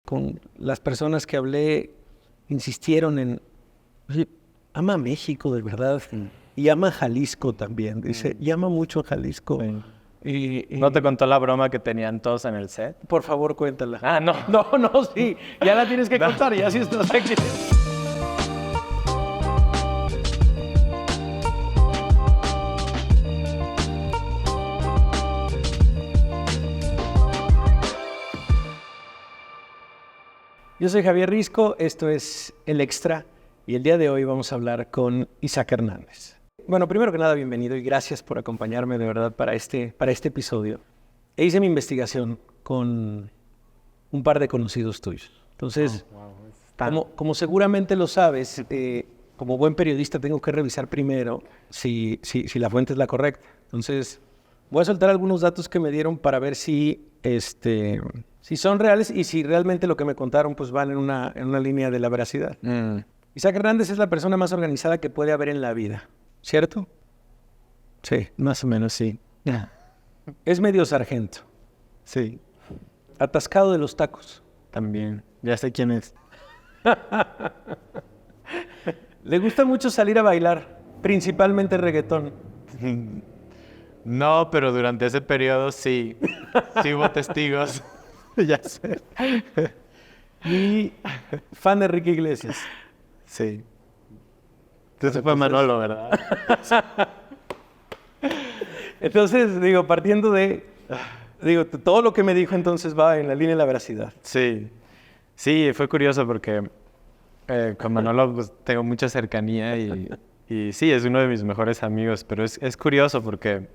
con las personas que hablé, insistieron en, oye, ama a México de verdad y ama a Jalisco también. Dice, y ama mucho a Jalisco. Sí. Y ¿No te contó la broma que tenían todos en el set? por favor, cuéntala. Ah, no. No, sí. Ya la tienes que contar, ya sí estás aquí. Yo soy Javier Risco, esto es El Extra y el día de hoy vamos a hablar con Isaac Hernández. Bueno, primero que nada, bienvenido y gracias por acompañarme de verdad para este episodio. Hice mi investigación con un par de conocidos tuyos. Entonces, como seguramente lo sabes, como buen periodista tengo que revisar primero si la fuente es la correcta. Entonces, voy a soltar algunos datos que me dieron para ver si son reales y si realmente lo que me contaron pues van en una línea de la veracidad. Isaac Hernández es la persona más organizada que puede haber en la vida, ¿cierto? Sí, más o menos sí. Es medio sargento. Sí, Atascado de los tacos. también. Ya sé quién es. Le gusta mucho salir a bailar, principalmente reggaetón. No, pero durante ese periodo sí. Sí hubo testigos. Ya sé. Y fan de Enrique Iglesias. Sí. Entonces fue Manolo, ¿verdad? Entonces, partiendo de... todo lo que me dijo entonces va en la línea de la veracidad. Sí. Sí, fue curioso porque con Manolo pues, tengo mucha cercanía y sí, es uno de mis mejores amigos, pero es curioso porque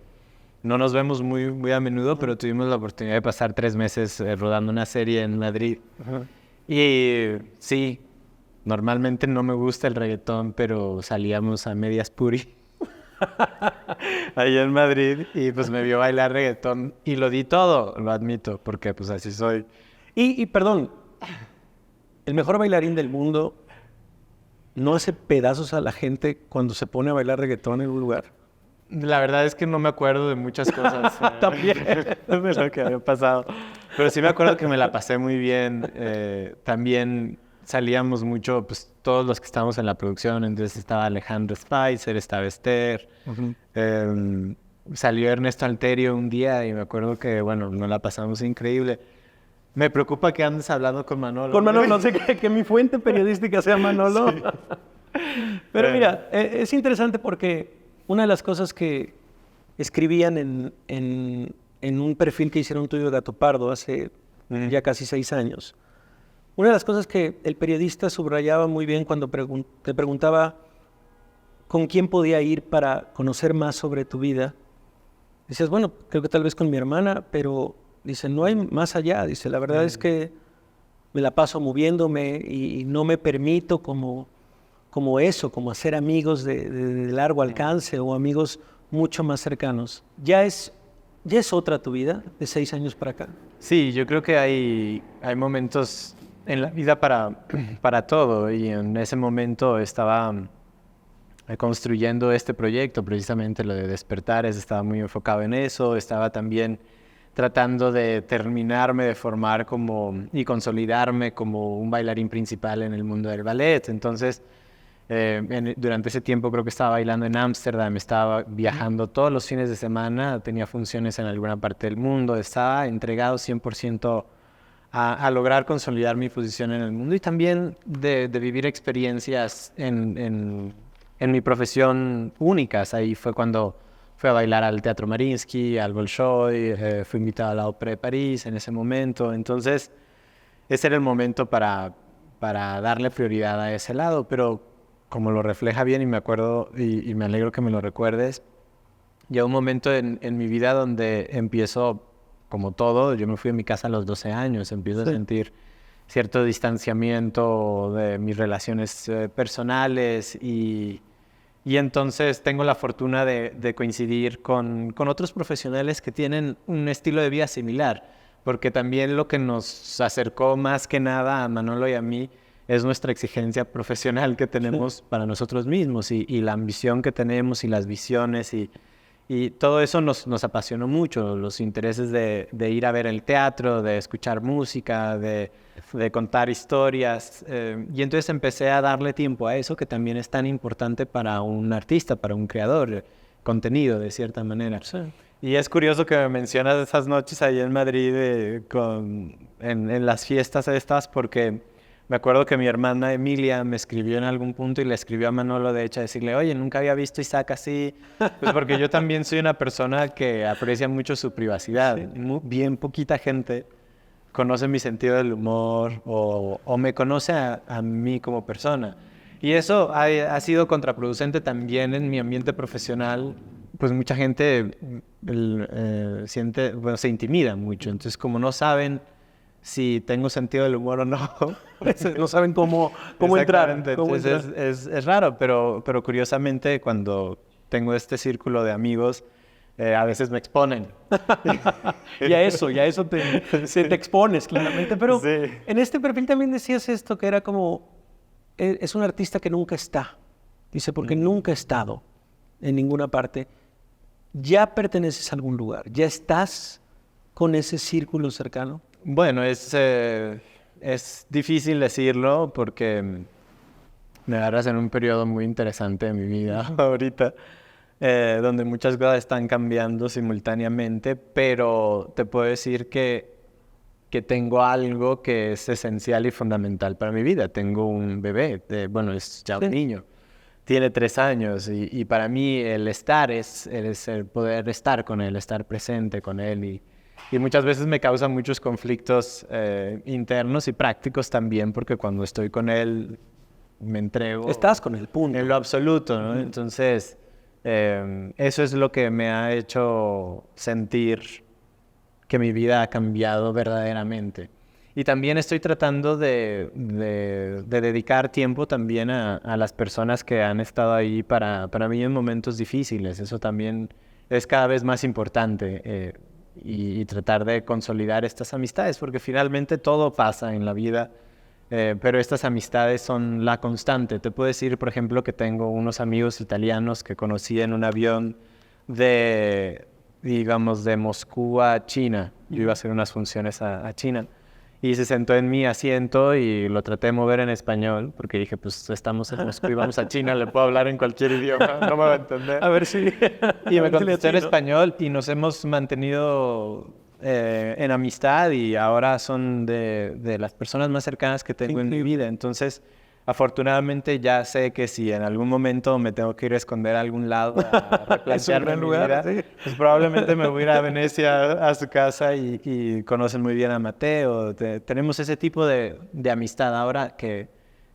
no nos vemos muy a menudo, pero tuvimos la oportunidad de pasar 3 meses rodando una serie en Madrid. Ajá. Y sí, normalmente no me gusta el reggaetón, pero salíamos a medias puri allá en Madrid y pues me vio bailar reggaetón y lo di todo, lo admito, porque pues así soy. Y perdón, el mejor bailarín del mundo no hace pedazos a la gente cuando se pone a bailar reggaetón en un lugar. La verdad es que no me acuerdo de muchas cosas También. de lo que había pasado, pero sí me acuerdo que me la pasé muy bien. También salíamos mucho, pues todos los que estábamos en la producción, entonces estaba Alejandro Spicer, estaba Esther, salió Ernesto Alterio un día y me acuerdo que, bueno, nos la pasamos increíble. Me preocupa que andes hablando con Manolo. Con Manolo, no sé que mi fuente periodística sea Manolo. Sí. Pero mira, es interesante porque una de las cosas que escribían en un perfil que hicieron tuyo de Gato Pardo hace ya casi 6 años, una de las cosas que el periodista subrayaba muy bien cuando te preguntaba con quién podía ir para conocer más sobre tu vida, decías, bueno, creo que tal vez con mi hermana, pero dice, no hay más allá. Dice, la verdad es que me la paso moviéndome y no me permito como hacer amigos de largo alcance o amigos mucho más cercanos. ¿Ya es otra tu vida de 6 años para acá? Sí, yo creo que hay momentos en la vida para todo y en ese momento estaba construyendo este proyecto, precisamente lo de Despertares, estaba muy enfocado en eso, estaba también tratando de terminarme de formar y consolidarme como un bailarín principal en el mundo del ballet. Entonces, durante ese tiempo creo que estaba bailando en Ámsterdam, estaba viajando todos los fines de semana, tenía funciones en alguna parte del mundo, estaba entregado 100% a lograr consolidar mi posición en el mundo y también de vivir experiencias en mi profesión únicas. Ahí fue cuando fui a bailar al Teatro Mariinsky, al Bolshoi, fui invitado a la Ópera de París en ese momento. Entonces, ese era el momento para darle prioridad a ese lado, pero como lo refleja bien y me acuerdo y me alegro que me lo recuerdes, llegó un momento en mi vida donde empiezo, como todo, yo me fui a mi casa a los 12 años, empiezo a sentir cierto distanciamiento de mis relaciones personales y entonces tengo la fortuna de coincidir con otros profesionales que tienen un estilo de vida similar, porque también lo que nos acercó más que nada a Manolo y a mí es nuestra exigencia profesional que tenemos para nosotros mismos y la ambición que tenemos y las visiones y Y todo eso nos apasionó mucho, los intereses de ir a ver el teatro, de escuchar música, de contar historias. Y entonces empecé a darle tiempo a eso, que también es tan importante para un artista, para un creador, contenido de cierta manera. Sí. Y es curioso que me mencionas esas noches ahí en Madrid en las fiestas estas, porque me acuerdo que mi hermana Emilia me escribió en algún punto y le escribió a Manolo, de hecho, a decirle, oye, nunca había visto a Isaac así. Pues porque yo también soy una persona que aprecia mucho su privacidad. Sí. Bien poquita gente conoce mi sentido del humor o me conoce a mí como persona. Y eso ha sido contraproducente también en mi ambiente profesional. Pues mucha gente se intimida mucho. Entonces, como no saben si tengo sentido del humor o no, no saben cómo entrar. Entonces es raro, pero curiosamente cuando tengo este círculo de amigos, a veces me exponen. y a eso te expones claramente. Pero sí. En este perfil también decías esto, que era como, es un artista que nunca está. Dice, porque nunca he estado en ninguna parte. ¿Ya perteneces a algún lugar? ¿Ya estás con ese círculo cercano? Bueno, es difícil decirlo porque me agarras en un periodo muy interesante de mi vida ahorita, donde muchas cosas están cambiando simultáneamente, pero te puedo decir que tengo algo que es esencial y fundamental para mi vida. Tengo un bebé, es ya un niño, tiene 3 años y para mí el estar es el poder estar con él, estar presente con él y muchas veces me causa muchos conflictos internos y prácticos también, porque cuando estoy con él me entrego. Estás con el punto. En lo absoluto, ¿no? Entonces, eso es lo que me ha hecho sentir que mi vida ha cambiado verdaderamente. Y también estoy tratando de dedicar tiempo también a las personas que han estado ahí para mí en momentos difíciles. Eso también es cada vez más importante. Y tratar de consolidar estas amistades, porque finalmente todo pasa en la vida, pero estas amistades son la constante. Te puedo decir, por ejemplo, que tengo unos amigos italianos que conocí en un avión de Moscú a China. Yo iba a hacer unas funciones a China. Y se sentó en mi asiento y lo traté de mover en español, porque dije, pues estamos en Moscú y vamos a China, le puedo hablar en cualquier idioma, no me va a entender. A ver si... Y me contestó en español y nos hemos mantenido en amistad y ahora son de las personas más cercanas que tengo en mi vida. Entonces, afortunadamente ya sé que si en algún momento me tengo que ir a esconder a algún lado a replantearme mi vida, sí, pues probablemente me voy a ir a Venecia a su casa y conocen muy bien a Mateo. Tenemos ese tipo de amistad ahora que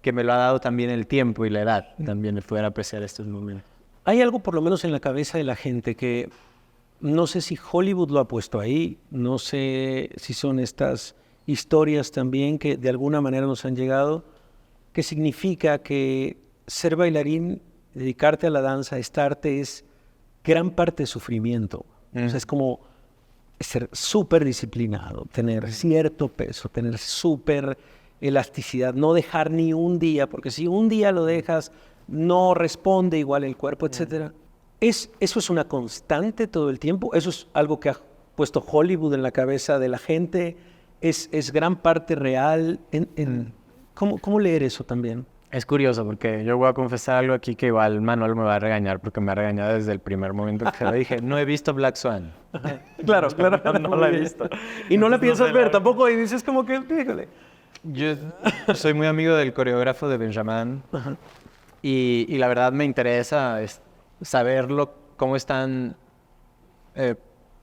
me lo ha dado también el tiempo y la edad, también de poder apreciar estos momentos. Hay algo por lo menos en la cabeza de la gente que no sé si Hollywood lo ha puesto ahí, no sé si son estas historias también que de alguna manera nos han llegado, que significa que ser bailarín, dedicarte a la danza, esta arte es gran parte de sufrimiento. O sea, es como ser súper disciplinado, tener cierto peso, tener súper elasticidad, no dejar ni un día, porque si un día lo dejas, no responde igual el cuerpo, etc. ¿Eso es una constante todo el tiempo? ¿Eso es algo que ha puesto Hollywood en la cabeza de la gente? ¿Es gran parte real? ¿Cómo leer eso también? Es curioso porque yo voy a confesar algo aquí que igual Manuel me va a regañar porque me ha regañado desde el primer momento que lo dije. No he visto Black Swan. Claro. No la he visto. Y no la piensas ver tampoco y dices como que, fíjale. Yo soy muy amigo del coreógrafo de Benjamin y la verdad me interesa saberlo, cómo están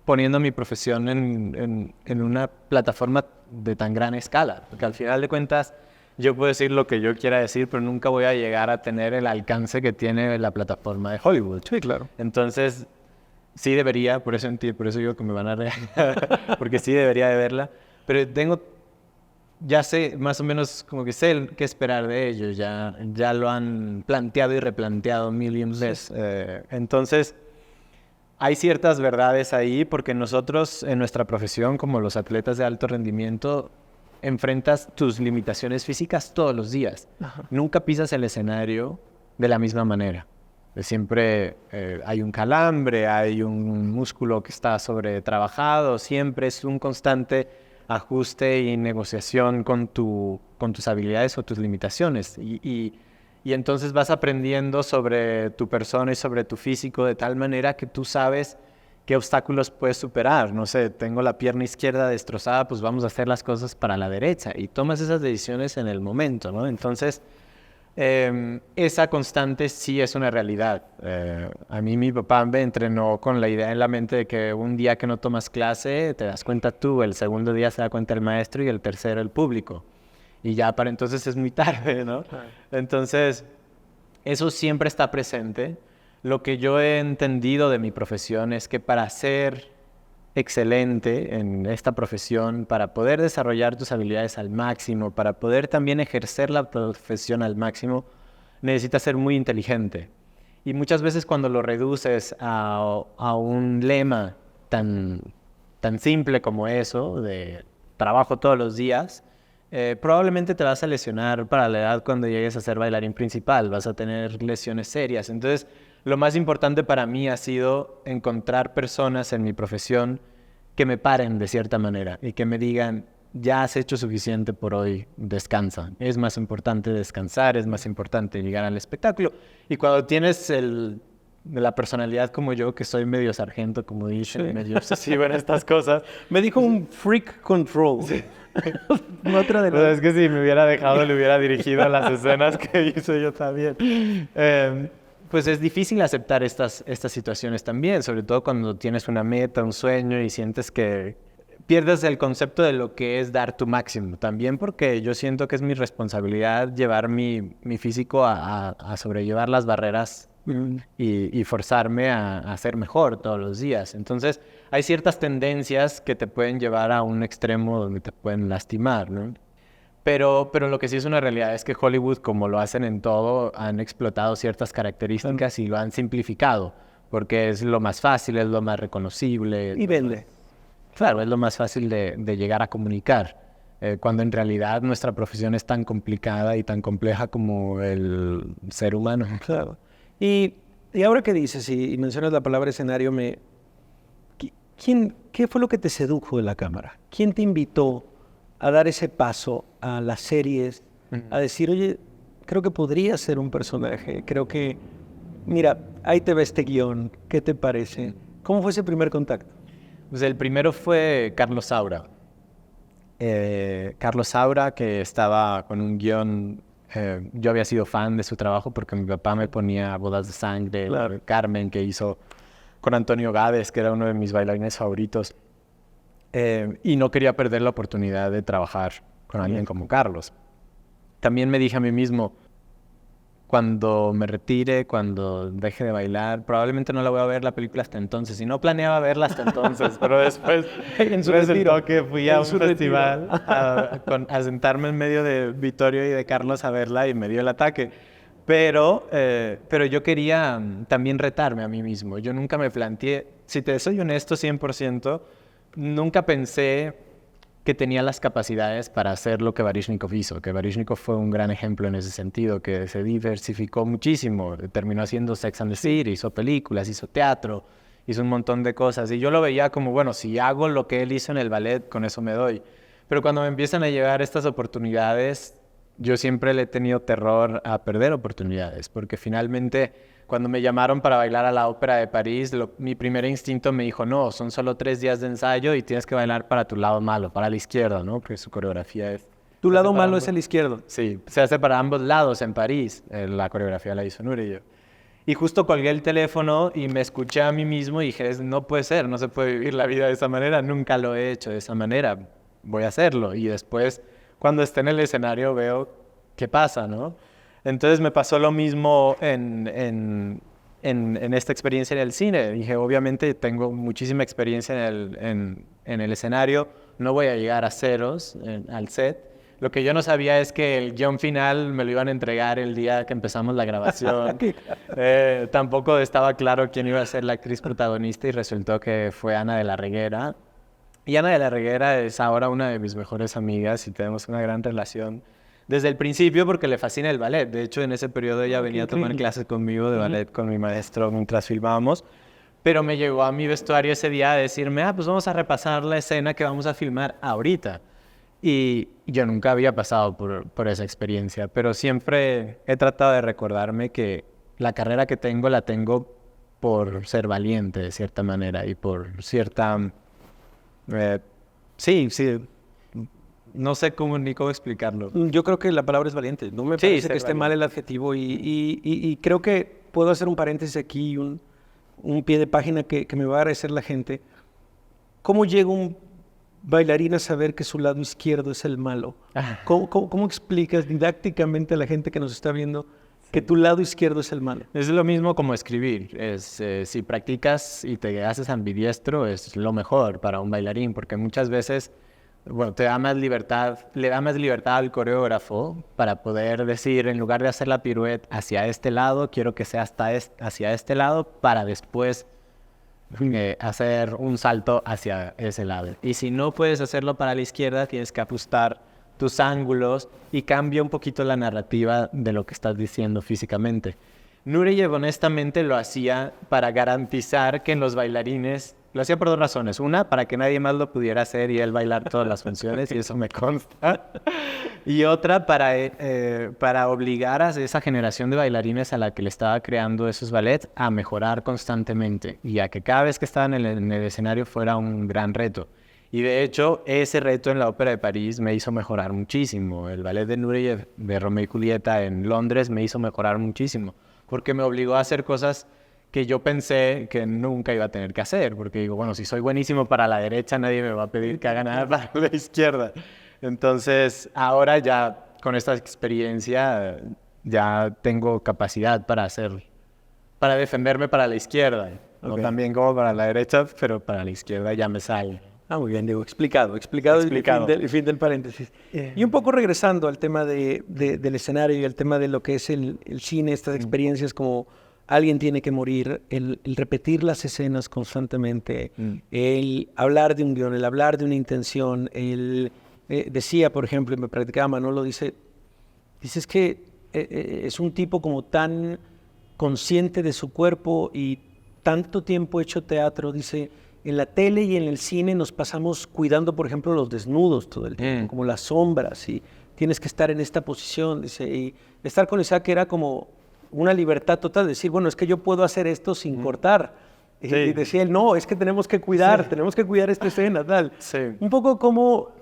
poniendo mi profesión en una plataforma de tan gran escala. Porque al final de cuentas yo puedo decir lo que yo quiera decir, pero nunca voy a llegar a tener el alcance que tiene la plataforma de Hollywood. Sí, claro. Entonces, sí debería, por eso digo que me van a regañar, porque sí debería de verla. Pero ya sé, más o menos, como que sé qué esperar de ellos. Ya lo han planteado y replanteado millions de veces. Entonces, hay ciertas verdades ahí, porque nosotros en nuestra profesión, como los atletas de alto rendimiento, enfrentas tus limitaciones físicas todos los días. Ajá. Nunca pisas el escenario de la misma manera. Siempre hay un calambre, hay un músculo que está sobretrabajado, siempre es un constante ajuste y negociación con tus habilidades o tus limitaciones. Y entonces vas aprendiendo sobre tu persona y sobre tu físico de tal manera que tú sabes qué obstáculos puedes superar. No sé, tengo la pierna izquierda destrozada, pues vamos a hacer las cosas para la derecha. Y tomas esas decisiones en el momento, ¿no? Entonces, esa constante sí es una realidad. A mí mi papá me entrenó con la idea en la mente de que un día que no tomas clase, te das cuenta tú, el segundo día se da cuenta el maestro y el tercero el público. Y ya para entonces es muy tarde, ¿no? Entonces, eso siempre está presente. Lo que yo he entendido de mi profesión es que para ser excelente en esta profesión, para poder desarrollar tus habilidades al máximo, para poder también ejercer la profesión al máximo, necesitas ser muy inteligente. Y muchas veces cuando lo reduces a un lema tan simple como eso, de trabajo todos los días, probablemente te vas a lesionar para la edad cuando llegues a ser bailarín principal, vas a tener lesiones serias. Entonces, lo más importante para mí ha sido encontrar personas en mi profesión que me paren de cierta manera y que me digan, ya has hecho suficiente por hoy, descansa. Es más importante descansar, es más importante llegar al espectáculo. Y cuando tienes la personalidad como yo, que soy medio sargento, como dicen, Sí. medio obsesivo en estas cosas. Me dijo un freak control. Sí. No otra de Pues es que si me hubiera dejado, le hubiera dirigido las escenas que hice yo también. Pues es difícil aceptar estas situaciones también, sobre todo cuando tienes una meta, un sueño y sientes que pierdes el concepto de lo que es dar tu máximo. También porque yo siento que es mi responsabilidad llevar mi físico a sobrellevar las barreras y forzarme a ser mejor todos los días. Entonces, hay ciertas tendencias que te pueden llevar a un extremo donde te pueden lastimar, ¿no? Pero lo que sí es una realidad es que Hollywood, como lo hacen en todo, han explotado ciertas características y lo han simplificado, porque es lo más fácil, es lo más reconocible. Y vende. Claro, es lo más fácil de llegar a comunicar, cuando en realidad nuestra profesión es tan complicada y tan compleja como el ser humano. Claro. Y ahora que dices y mencionas la palabra escenario, ¿qué fue lo que te sedujo de la cámara? ¿Quién te invitó a dar ese paso a las series, a decir, oye, creo que podría ser un personaje, creo que, mira, ahí te ve este guión, ¿qué te parece? ¿Cómo fue ese primer contacto? Pues el primero fue Carlos Saura. Carlos Saura, que estaba con un guión. Yo había sido fan de su trabajo porque mi papá me ponía Bodas de Sangre, Claro. Carmen, que hizo con Antonio Gades, que era uno de mis bailarines favoritos. Y no quería perder la oportunidad de trabajar con alguien como Carlos. También me dije a mí mismo, cuando me retire, cuando deje de bailar, probablemente no la voy a ver la película hasta entonces. Y no planeaba verla hasta entonces, pero después En su resultó retiro. que fui a En un su festival a sentarme en medio de Vittorio y de Carlos a verla y me dio el ataque. Pero yo quería también retarme a mí mismo. Yo nunca me planteé, si te soy honesto 100%, nunca pensé que tenía las capacidades para hacer lo que Baryshnikov hizo, que Baryshnikov fue un gran ejemplo en ese sentido, que se diversificó muchísimo, terminó haciendo Sex and the City, hizo películas, hizo teatro, hizo un montón de cosas, y yo lo veía como, bueno, si hago lo que él hizo en el ballet, con eso me doy. Pero cuando me empiezan a llegar estas oportunidades, yo siempre le he tenido terror a perder oportunidades, porque finalmente cuando me llamaron para bailar a la Ópera de París, mi primer instinto me dijo, no, son solo 3 días de ensayo y tienes que bailar para tu lado malo, para la izquierda, ¿no? Porque su coreografía es... Tu se lado hace para malo ambos- es el izquierdo. Sí, se hace para ambos lados en París. La coreografía la hizo Nuria y yo. Y justo colgué el teléfono y me escuché a mí mismo y dije, no puede ser, no se puede vivir la vida de esa manera, nunca lo he hecho de esa manera, voy a hacerlo. Y después, cuando esté en el escenario, veo qué pasa, ¿no? Entonces me pasó lo mismo en esta experiencia en el cine. Dije, obviamente tengo muchísima experiencia en el escenario, no voy a llegar a ceros al set. Lo que yo no sabía es que el guión final me lo iban a entregar el día que empezamos la grabación. Tampoco estaba claro quién iba a ser la actriz protagonista y resultó que fue Ana de la Reguera. Y Ana de la Reguera es ahora una de mis mejores amigas y tenemos una gran relación. desde el principio porque le fascina el ballet. De hecho, en ese periodo ella venía a tomar clases conmigo de ballet con mi maestro mientras filmábamos. Pero me llegó a mi vestuario ese día a decirme, pues vamos a repasar la escena que vamos a filmar ahorita. Y yo nunca había pasado por esa experiencia, pero siempre he tratado de recordarme que la carrera que tengo la tengo por ser valiente, de cierta manera, y por cierta... sí, no sé ni cómo explicarlo. Yo creo que la palabra es valiente. No me parece que esté mal el adjetivo y creo que puedo hacer un paréntesis aquí, un pie de página que me va a agradecer la gente. ¿Cómo llega un bailarín a saber que su lado izquierdo es el malo? ¿Cómo explicas didácticamente a la gente que nos está viendo que tu lado izquierdo es el malo? Es lo mismo como escribir. Si practicas y te haces ambidiestro, es lo mejor para un bailarín, porque muchas veces, bueno, le da más libertad al coreógrafo para poder decir, en lugar de hacer la pirueta hacia este lado, quiero que sea hacia este lado, para después hacer un salto hacia ese lado. Y si no puedes hacerlo para la izquierda, tienes que ajustar tus ángulos y cambia un poquito la narrativa de lo que estás diciendo físicamente. Nureyev honestamente lo hacía para garantizar que en los bailarines, lo hacía por dos razones. Una, para que nadie más lo pudiera hacer y él bailar todas las funciones, y eso me consta. Y otra, para obligar a esa generación de bailarines a la que le estaba creando esos ballets a mejorar constantemente y a que cada vez que estaban en el escenario fuera un gran reto. Y de hecho, ese reto en la Ópera de París me hizo mejorar muchísimo. El ballet de Nureyev, de Romeo y Julieta en Londres, me hizo mejorar muchísimo, porque me obligó a hacer cosas que yo pensé que nunca iba a tener que hacer, porque digo, bueno, si soy buenísimo para la derecha, nadie me va a pedir que haga nada para la izquierda. Entonces, ahora ya con esta experiencia, ya tengo capacidad para defenderme para la izquierda. No tan bien como para la derecha, pero para la izquierda ya me sale. Muy bien, digo, explicado. El fin del paréntesis. Y un poco regresando al tema del escenario y al tema de lo que es el cine, estas experiencias como alguien tiene que morir, el repetir las escenas constantemente, el hablar de un guión, el hablar de una intención, decía, por ejemplo, y me practicaba Manolo, dices que es un tipo como tan consciente de su cuerpo y tanto tiempo hecho teatro, dice... En la tele y en el cine nos pasamos cuidando, por ejemplo, los desnudos todo el tiempo, como las sombras, y tienes que estar en esta posición, dice, y estar con Isaac era como una libertad total, decir, bueno, es que yo puedo hacer esto sin cortar. Sí. Y decía él, no, es que tenemos que cuidar esta escena, tal. Sí. Un poco como,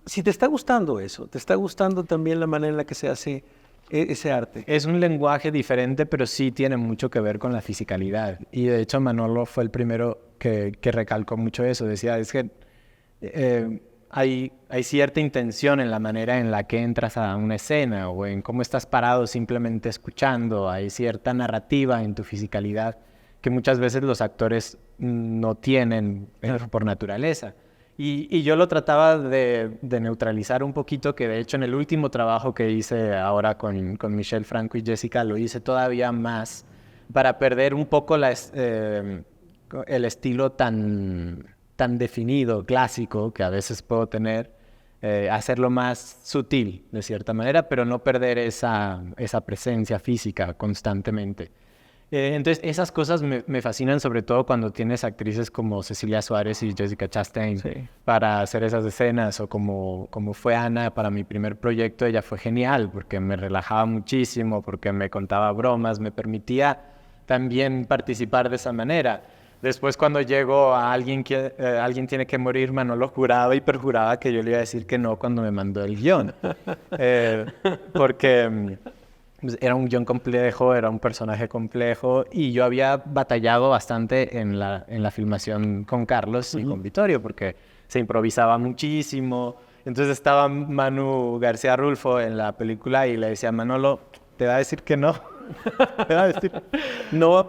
si te está gustando eso, te está gustando también la manera en la que se hace ese arte. Es un lenguaje diferente, pero sí tiene mucho que ver con la fisicalidad. Y de hecho Manolo fue el primero que recalcó mucho eso. Decía, es que hay cierta intención en la manera en la que entras a una escena o en cómo estás parado simplemente escuchando. Hay cierta narrativa en tu fisicalidad que muchas veces los actores no tienen por naturaleza. Y yo lo trataba de neutralizar un poquito, que de hecho en el último trabajo que hice ahora con Michelle Franco y Jessica lo hice todavía más para perder un poco el estilo tan definido, clásico, que a veces puedo tener, hacerlo más sutil de cierta manera, pero no perder esa presencia física constantemente. Entonces, esas cosas me fascinan, sobre todo cuando tienes actrices como Cecilia Suárez y Jessica Chastain para hacer esas escenas, o como fue Ana para mi primer proyecto. Ella fue genial porque me relajaba muchísimo, porque me contaba bromas, me permitía también participar de esa manera. Después, cuando llegó a alguien tiene que morir, Manolo juraba y perjuraba que yo le iba a decir que no cuando me mandó el guión. Porque... era un guión complejo, era un personaje complejo, y yo había batallado bastante en la filmación con Carlos y con Vittorio, porque se improvisaba muchísimo. Entonces estaba Manu García Rulfo en la película y le decía, Manolo, te va a decir que no. Te va a decir, no va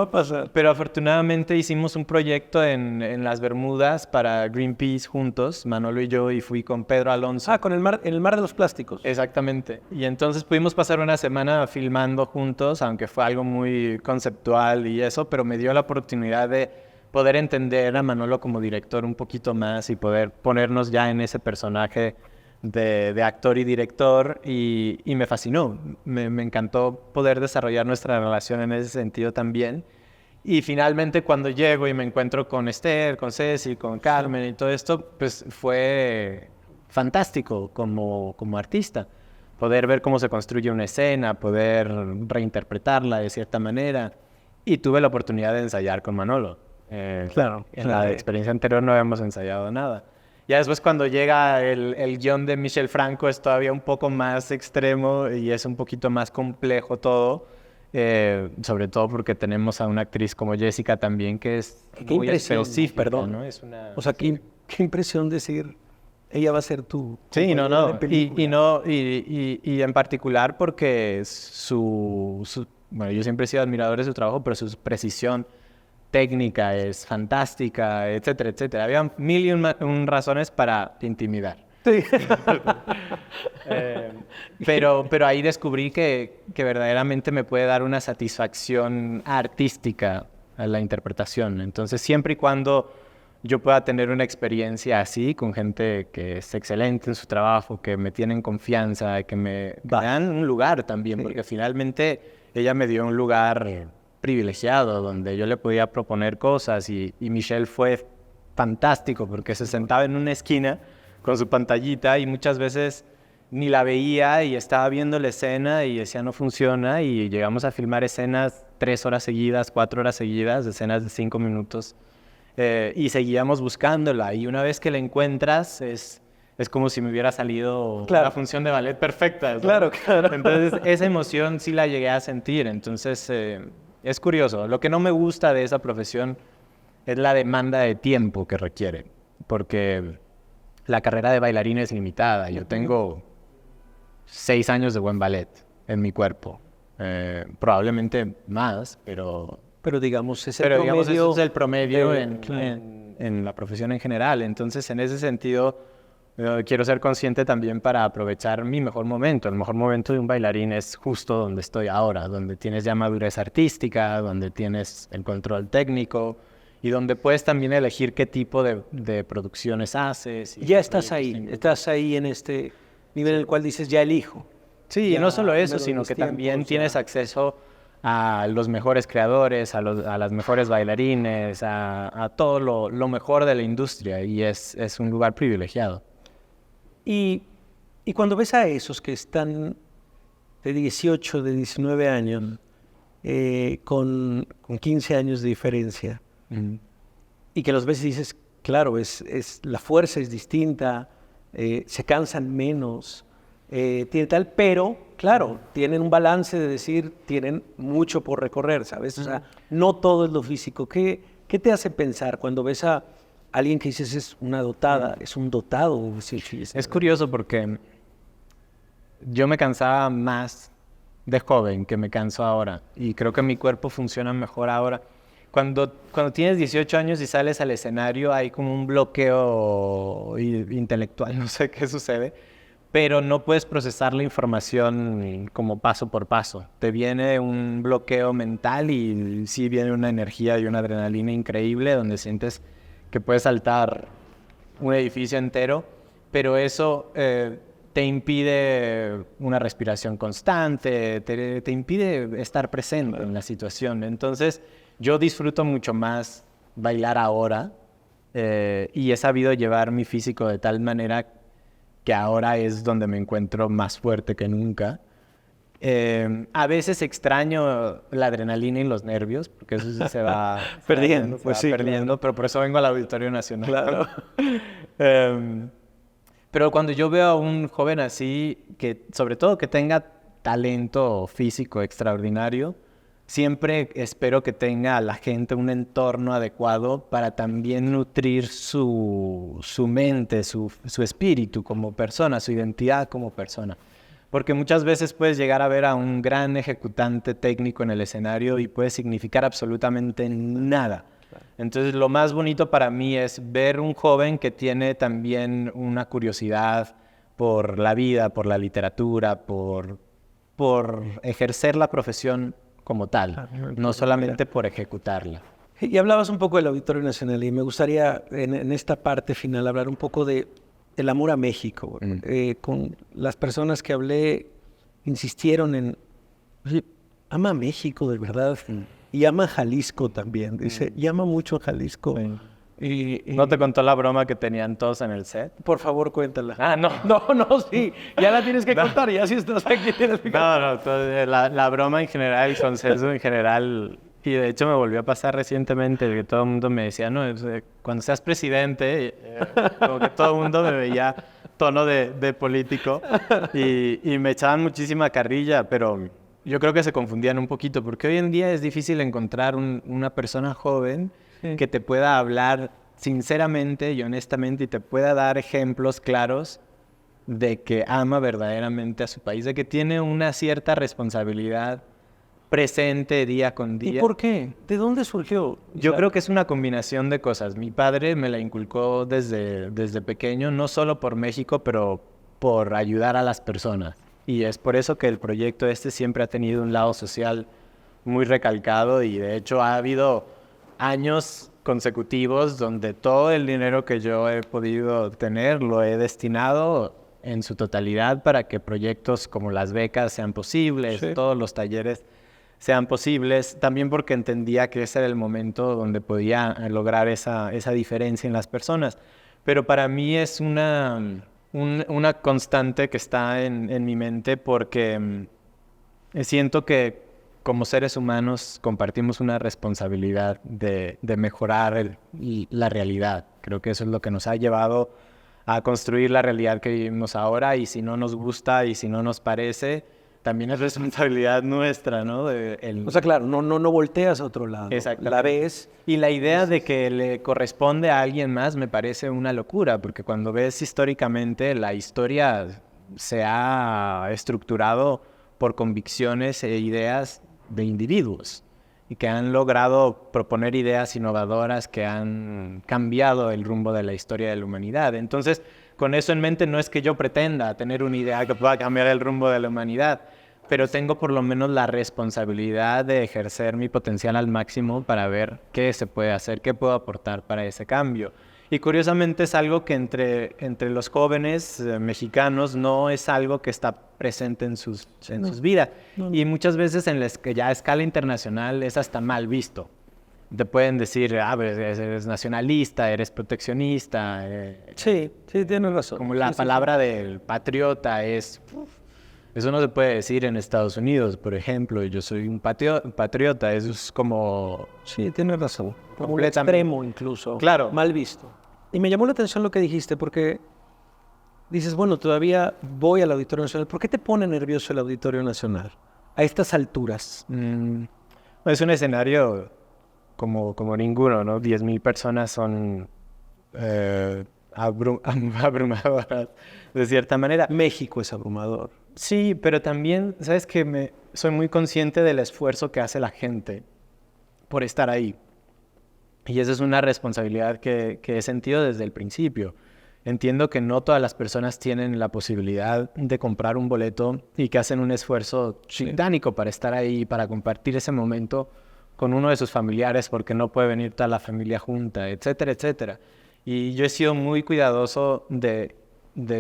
a pasar. Pero afortunadamente hicimos un proyecto en las Bermudas para Greenpeace juntos, Manolo y yo, y fui con Pedro Alonso. En el mar de los plásticos. Exactamente. Y entonces pudimos pasar una semana filmando juntos, aunque fue algo muy conceptual y eso, pero me dio la oportunidad de poder entender a Manolo como director un poquito más y poder ponernos ya en ese personaje de actor y director y me fascinó. Me encantó poder desarrollar nuestra relación en ese sentido también. Y finalmente cuando llego y me encuentro con Esther, con Ceci, con Carmen y todo esto, pues fue fantástico como artista. Poder ver cómo se construye una escena, poder reinterpretarla de cierta manera. Y tuve la oportunidad de ensayar con Manolo. Claro. En la experiencia anterior no habíamos ensayado nada. Ya después cuando llega el guión de Michel Franco es todavía un poco más extremo y es un poquito más complejo todo. Sobre todo porque tenemos a una actriz como Jessica también que es muy específica, perdón. ¿no? Es una... O sea, qué impresión decir, ella va a ser tu Sí, no. de película. Y en particular porque bueno, yo siempre he sido admirador de su trabajo, pero su precisión técnica es fantástica, etcétera, etcétera. Había mil y un razones para intimidar. Sí. Pero ahí descubrí que verdaderamente me puede dar una satisfacción artística a la interpretación. Entonces, siempre y cuando yo pueda tener una experiencia así, con gente que es excelente en su trabajo, que me tienen confianza, que me dan un lugar también, porque finalmente ella me dio un lugar privilegiado donde yo le podía proponer cosas y Michelle fue fantástico porque se sentaba en una esquina con su pantallita y muchas veces ni la veía y estaba viendo la escena y decía no funciona y llegamos a filmar escenas 3 horas seguidas, 4 horas seguidas, escenas de 5 minutos y seguíamos buscándola y una vez que la encuentras es como si me hubiera salido la función de ballet perfecta, ¿no? Claro. Entonces esa emoción sí la llegué a sentir, entonces es curioso. Lo que no me gusta de esa profesión es la demanda de tiempo que requiere, porque la carrera de bailarín es limitada. Yo tengo 6 años de buen ballet en mi cuerpo. Probablemente más, pero digamos, ese ese es el promedio en la profesión en general. Entonces, en ese sentido, quiero ser consciente también para aprovechar mi mejor momento. El mejor momento de un bailarín es justo donde estoy ahora, donde tienes ya madurez artística, donde tienes el control técnico, y donde puedes también elegir qué tipo de producciones haces. Ya estás ahí en este nivel en el cual dices, ya elijo. Sí, y no solo eso, sino que también tienes acceso a los mejores creadores, a las mejores bailarines, a todo lo mejor de la industria, y es un lugar privilegiado. Y cuando ves a esos que están de 18, de 19 años, con 15 años de diferencia, y que los ves y dices, claro, la fuerza es distinta, se cansan menos, tiene tal, pero claro, tienen un balance de decir, tienen mucho por recorrer, ¿sabes? O sea, no todo es lo físico. ¿Qué te hace pensar cuando ves a alguien que dices es una dotada, es un dotado? Es curioso porque yo me cansaba más de joven que me canso ahora, y creo que mi cuerpo funciona mejor ahora. Cuando tienes 18 años y sales al escenario hay como un bloqueo intelectual, no sé qué sucede, pero no puedes procesar la información como paso por paso. Te viene un bloqueo mental y sí viene una energía y una adrenalina increíble donde sientes que puedes saltar un edificio entero, pero eso te impide una respiración constante, te impide estar presente en la situación. Entonces, yo disfruto mucho más bailar ahora y he sabido llevar mi físico de tal manera que ahora es donde me encuentro más fuerte que nunca. A veces extraño la adrenalina y los nervios, porque eso sí se va perdiendo, perdiendo, pero por eso vengo al Auditorio Nacional. Claro. Pero cuando yo veo a un joven así, que sobre todo que tenga talento físico extraordinario, siempre espero que tenga a la gente un entorno adecuado para también nutrir su mente, su espíritu como persona, su identidad como persona. Porque muchas veces puedes llegar a ver a un gran ejecutante técnico en el escenario y puede significar absolutamente nada. Entonces, lo más bonito para mí es ver un joven que tiene también una curiosidad por la vida, por la literatura, por ejercer la profesión como tal, no solamente por ejecutarla. Y hablabas un poco del Auditorio Nacional y me gustaría en esta parte final hablar un poco de el amor a México. Con las personas que hablé, insistieron en, oye, ama a México de verdad y ama a Jalisco también. Dice, y ama mucho a Jalisco. ¿No te contó la broma que tenían todos en el set? Por favor, cuéntala. Ah, no. No, sí. Ya la tienes que contar. Ya si estás aquí tienes que contar. La broma en general, el consenso en general. Y de hecho me volvió a pasar recientemente que todo el mundo me decía, no, cuando seas presidente, como que todo el mundo me veía tono de político y me echaban muchísima carrilla, pero yo creo que se confundían un poquito, porque hoy en día es difícil encontrar una persona joven que te pueda hablar sinceramente y honestamente y te pueda dar ejemplos claros de que ama verdaderamente a su país, de que tiene una cierta responsabilidad presente día con día. ¿Y por qué? ¿De dónde surgió? Yo creo que es una combinación de cosas. Mi padre me la inculcó desde pequeño, no solo por México, pero por ayudar a las personas. Y es por eso que el proyecto siempre ha tenido un lado social muy recalcado y de hecho ha habido años consecutivos donde todo el dinero que yo he podido tener lo he destinado en su totalidad para que proyectos como las becas sean posibles, todos los talleres sean posibles, también porque entendía que ese era el momento donde podía lograr esa diferencia en las personas. Pero para mí es una constante que está en mi mente porque siento que como seres humanos compartimos una responsabilidad de mejorar la realidad. Creo que eso es lo que nos ha llevado a construir la realidad que vivimos ahora y si no nos gusta y si no nos parece, también es responsabilidad nuestra, ¿no? O sea, claro, no volteas a otro lado. La ves. Y la idea de que le corresponde a alguien más me parece una locura, porque cuando ves históricamente, la historia se ha estructurado por convicciones e ideas de individuos y que han logrado proponer ideas innovadoras que han cambiado el rumbo de la historia de la humanidad. Entonces, con eso en mente, no es que yo pretenda tener una idea que pueda cambiar el rumbo de la humanidad, pero tengo por lo menos la responsabilidad de ejercer mi potencial al máximo para ver qué se puede hacer, qué puedo aportar para ese cambio. Y curiosamente es algo que entre los jóvenes mexicanos no es algo que está presente en sus vidas. Y muchas veces en las que ya a escala internacional es hasta mal visto. Te pueden decir, eres nacionalista, eres proteccionista. Sí, tienes razón. Como la palabra del patriota es... Eso no se puede decir en Estados Unidos, por ejemplo. Yo soy un patriota, eso es como... Sí, tienes razón. Como un extremo incluso. Claro. Mal visto. Y me llamó la atención lo que dijiste, porque dices, bueno, todavía voy al Auditorio Nacional. ¿Por qué te pone nervioso el Auditorio Nacional a estas alturas? Es un escenario como ninguno, ¿no? 10,000 personas son abrumadoras, de cierta manera. México es abrumador. Sí, pero también, ¿sabes qué? Soy muy consciente del esfuerzo que hace la gente por estar ahí. Y esa es una responsabilidad que he sentido desde el principio. Entiendo que no todas las personas tienen la posibilidad de comprar un boleto y que hacen un esfuerzo titánico para estar ahí, para compartir ese momento con uno de sus familiares porque no puede venir toda la familia junta, etcétera, etcétera. Y yo he sido muy cuidadoso de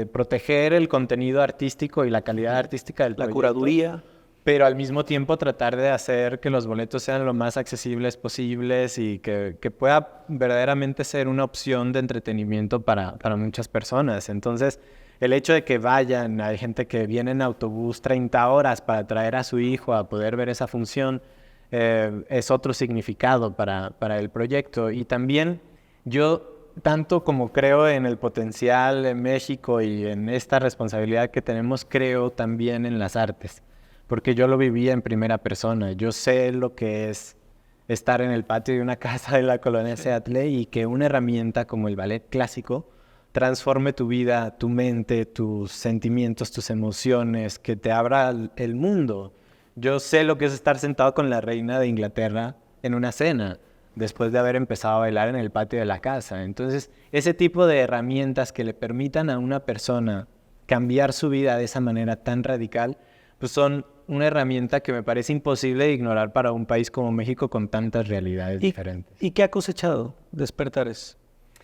proteger el contenido artístico y la calidad artística del proyecto. La curaduría. Pero al mismo tiempo tratar de hacer que los boletos sean lo más accesibles posibles y que pueda verdaderamente ser una opción de entretenimiento para muchas personas. Entonces, el hecho de que vayan, hay gente que viene en autobús 30 horas para traer a su hijo a poder ver esa función, es otro significado para el proyecto. Y también yo, tanto como creo en el potencial en México y en esta responsabilidad que tenemos, creo también en las artes. Porque yo lo vivía en primera persona. Yo sé lo que es estar en el patio de una casa de la colonia Seattle y que una herramienta como el ballet clásico transforme tu vida, tu mente, tus sentimientos, tus emociones, que te abra el mundo. Yo sé lo que es estar sentado con la reina de Inglaterra en una cena, después de haber empezado a bailar en el patio de la casa. Entonces, ese tipo de herramientas que le permitan a una persona cambiar su vida de esa manera tan radical, pues son una herramienta que me parece imposible de ignorar para un país como México con tantas realidades diferentes. ¿Y qué ha cosechado Despertares?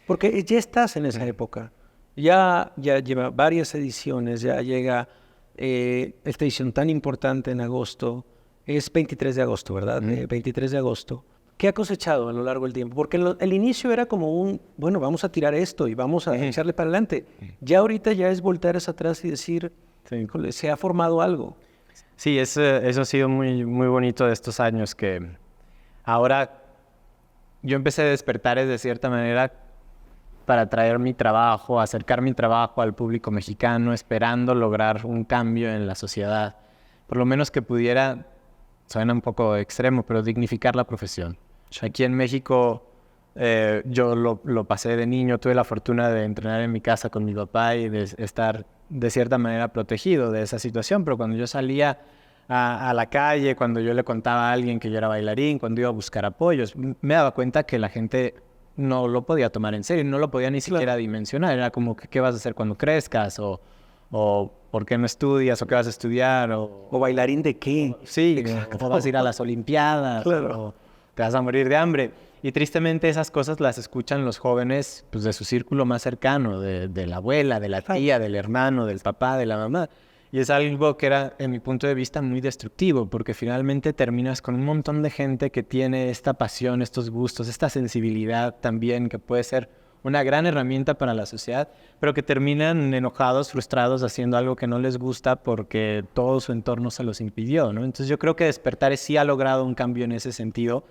Porque ya estás en esa época. Ya lleva varias ediciones, ya llega esta edición tan importante en agosto. Es 23 de agosto, ¿verdad? 23 de agosto. ¿Qué ha cosechado a lo largo del tiempo? Porque el inicio era como bueno, vamos a tirar esto y vamos a echarle para adelante. Ya ahorita ya es voltear hacia atrás y decir, híjole, se ha formado algo. Sí, eso ha sido muy, muy bonito de estos años, que ahora yo empecé a despertar de cierta manera para traer mi trabajo, acercar mi trabajo al público mexicano, esperando lograr un cambio en la sociedad. Por lo menos que pudiera, suena un poco extremo, pero dignificar la profesión. Aquí en México yo lo pasé de niño, tuve la fortuna de entrenar en mi casa con mi papá y de estar de cierta manera protegido de esa situación, pero cuando yo salía a la calle, cuando yo le contaba a alguien que yo era bailarín, cuando iba a buscar apoyos, me daba cuenta que la gente no lo podía tomar en serio, no lo podía ni siquiera dimensionar. Era como, ¿qué vas a hacer cuando crezcas? O ¿por qué no estudias? ¿O qué vas a estudiar? ¿O bailarín de qué? Sí, o vas a ir a las Olimpiadas, o te vas a morir de hambre. Y tristemente esas cosas las escuchan los jóvenes, pues, de su círculo más cercano, de la abuela, de la tía, del hermano, del papá, de la mamá. Y es algo que era, en mi punto de vista, muy destructivo, porque finalmente terminas con un montón de gente que tiene esta pasión, estos gustos, esta sensibilidad también, que puede ser una gran herramienta para la sociedad, pero que terminan enojados, frustrados, haciendo algo que no les gusta porque todo su entorno se los impidió, ¿no? Entonces yo creo que Despertares sí ha logrado un cambio en ese sentido,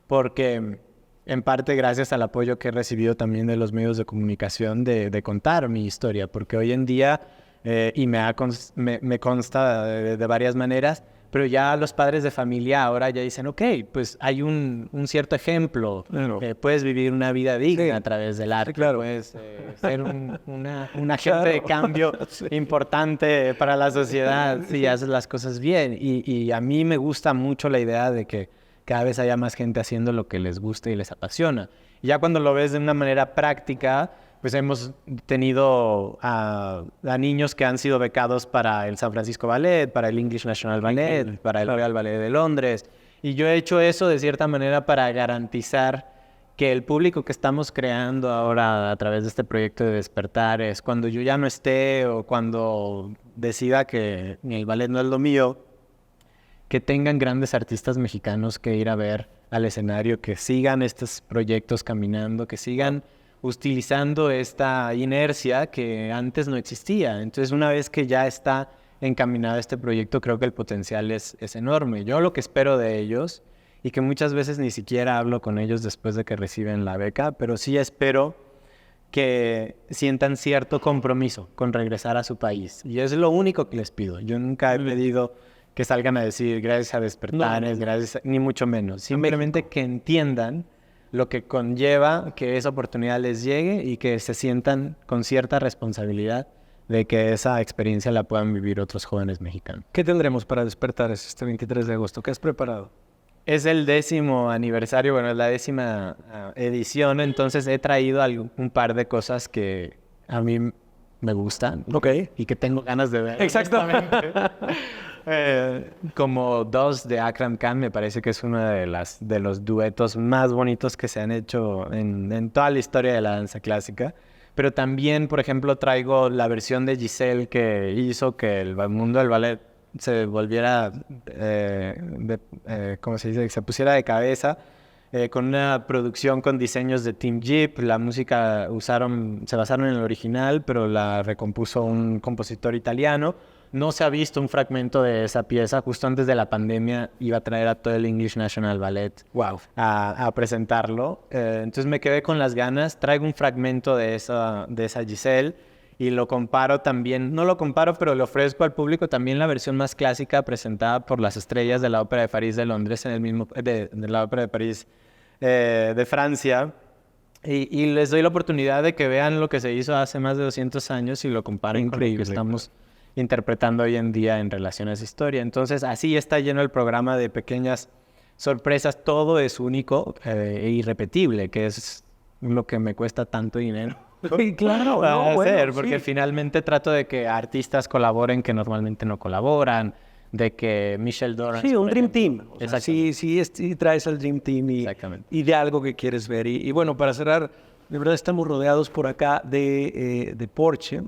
porque en parte gracias al apoyo que he recibido también de los medios de comunicación de contar mi historia, porque hoy en día, y me consta de varias maneras, pero ya los padres de familia ahora ya dicen, ok, pues hay un cierto ejemplo, Claro. Puedes vivir una vida digna a través del arte, claro. puedes ser un agente de cambio importante para la sociedad si haces las cosas bien. Y a mí me gusta mucho la idea de que cada vez haya más gente haciendo lo que les gusta y les apasiona. Y ya cuando lo ves de una manera práctica, pues hemos tenido a niños que han sido becados para el San Francisco Ballet, para el English National Ballet, para el Royal Ballet de Londres. Y yo he hecho eso de cierta manera para garantizar que el público que estamos creando ahora a través de este proyecto de Despertares, cuando yo ya no esté o cuando decida que el ballet no es lo mío, que tengan grandes artistas mexicanos que ir a ver al escenario, que sigan estos proyectos caminando, que sigan utilizando esta inercia que antes no existía. Entonces, una vez que ya está encaminado este proyecto, creo que el potencial es enorme. Yo lo que espero de ellos, y que muchas veces ni siquiera hablo con ellos después de que reciben la beca, pero sí espero que sientan cierto compromiso con regresar a su país. Y es lo único que les pido. Yo nunca he pedido que salgan a decir gracias a Despertares, ni mucho menos. Simplemente que entiendan lo que conlleva que esa oportunidad les llegue y que se sientan con cierta responsabilidad de que esa experiencia la puedan vivir otros jóvenes mexicanos. ¿Qué tendremos para Despertares este 23 de agosto? ¿Qué has preparado? Es el 10º aniversario, bueno, es la 10ª edición, entonces he traído un par de cosas que a mí me gustan y que tengo ganas de ver. Exactamente. Como Dos de Akram Khan, me parece que es uno de los duetos más bonitos que se han hecho en toda la historia de la danza clásica. Pero también, por ejemplo, traigo la versión de Giselle que hizo que el mundo del ballet se volviera, ¿cómo se dice? Que se pusiera de cabeza, con una producción con diseños de Tim Jeep. La música se basaron en el original, pero la recompuso un compositor italiano. No se ha visto un fragmento de esa pieza. Justo antes de la pandemia iba a traer a todo el English National Ballet a presentarlo. Entonces me quedé con las ganas. Traigo un fragmento de esa Giselle y lo comparo también. No lo comparo, pero le ofrezco al público también la versión más clásica presentada por las estrellas de la Ópera de París de Londres, de la Ópera de París de Francia. Y les doy la oportunidad de que vean lo que se hizo hace más de 200 años y lo comparen con lo que estamos interpretando hoy en día en relación a esa historia. Entonces, así está lleno el programa de pequeñas sorpresas. Todo es único e irrepetible, que es lo que me cuesta tanto dinero. Claro, hacer, porque finalmente trato de que artistas colaboren que normalmente no colaboran, de que Michelle Dorrance... Sí, un Dream Team. Sí, traes al Dream Team y de algo que quieres ver. Y bueno, para cerrar, de verdad estamos rodeados por acá de Porsche.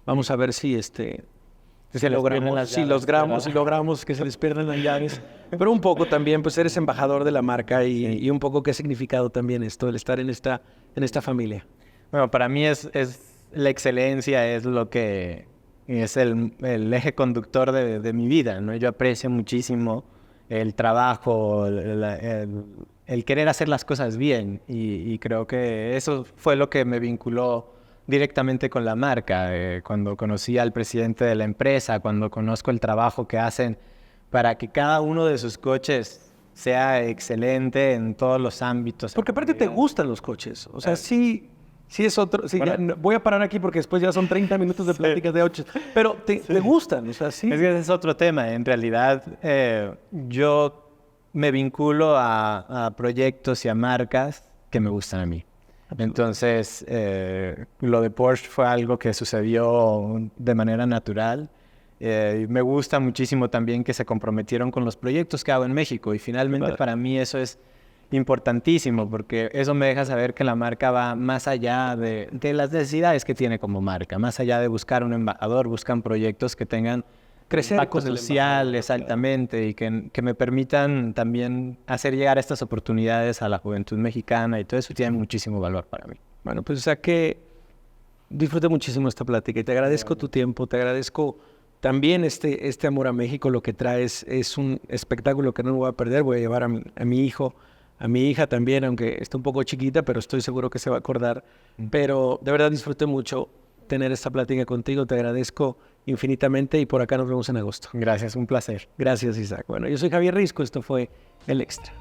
Vamos a ver si Se les pierden las llaves, si logramos que se les pierdan las llaves. Pero un poco también, pues eres embajador de la marca y un poco qué ha significado también esto, el estar en esta familia. Bueno, para mí es la excelencia, es lo que es el eje conductor de mi vida, ¿no? Yo aprecio muchísimo el trabajo, el querer hacer las cosas bien y creo que eso fue lo que me vinculó directamente con la marca. Cuando conocí al presidente de la empresa, cuando conozco el trabajo que hacen para que cada uno de sus coches sea excelente en todos los ámbitos. Porque aparte te gustan los coches, o sea, sí es otro. Sí, Bueno, voy a parar aquí porque después ya son 30 minutos de pláticas de 8. Pero te gustan, o sea, sí. Es que ese es otro tema. En realidad, yo me vinculo a proyectos y a marcas que me gustan a mí. Entonces, lo de Porsche fue algo que sucedió de manera natural. Me gusta muchísimo también que se comprometieron con los proyectos que hago en México. Y finalmente, para mí eso es importantísimo porque eso me deja saber que la marca va más allá de las necesidades que tiene como marca. Más allá de buscar un embajador, buscan proyectos que tengan Crecer impacto con el social, embajador, exactamente, y que me permitan también hacer llegar estas oportunidades a la juventud mexicana y todo eso tiene muchísimo valor para mí. Bueno, pues o sea que disfruté muchísimo esta plática y te agradezco tu tiempo, te agradezco también este amor a México. Lo que traes es un espectáculo que no me voy a perder. Voy a llevar a mi hijo, a mi hija también, aunque está un poco chiquita, pero estoy seguro que se va a acordar. Pero de verdad disfruté mucho tener esta plática contigo, te agradezco infinitamente y por acá nos vemos en agosto. Gracias, un placer. Gracias, Isaac. Bueno, yo soy Javier Risco, esto fue El Extra.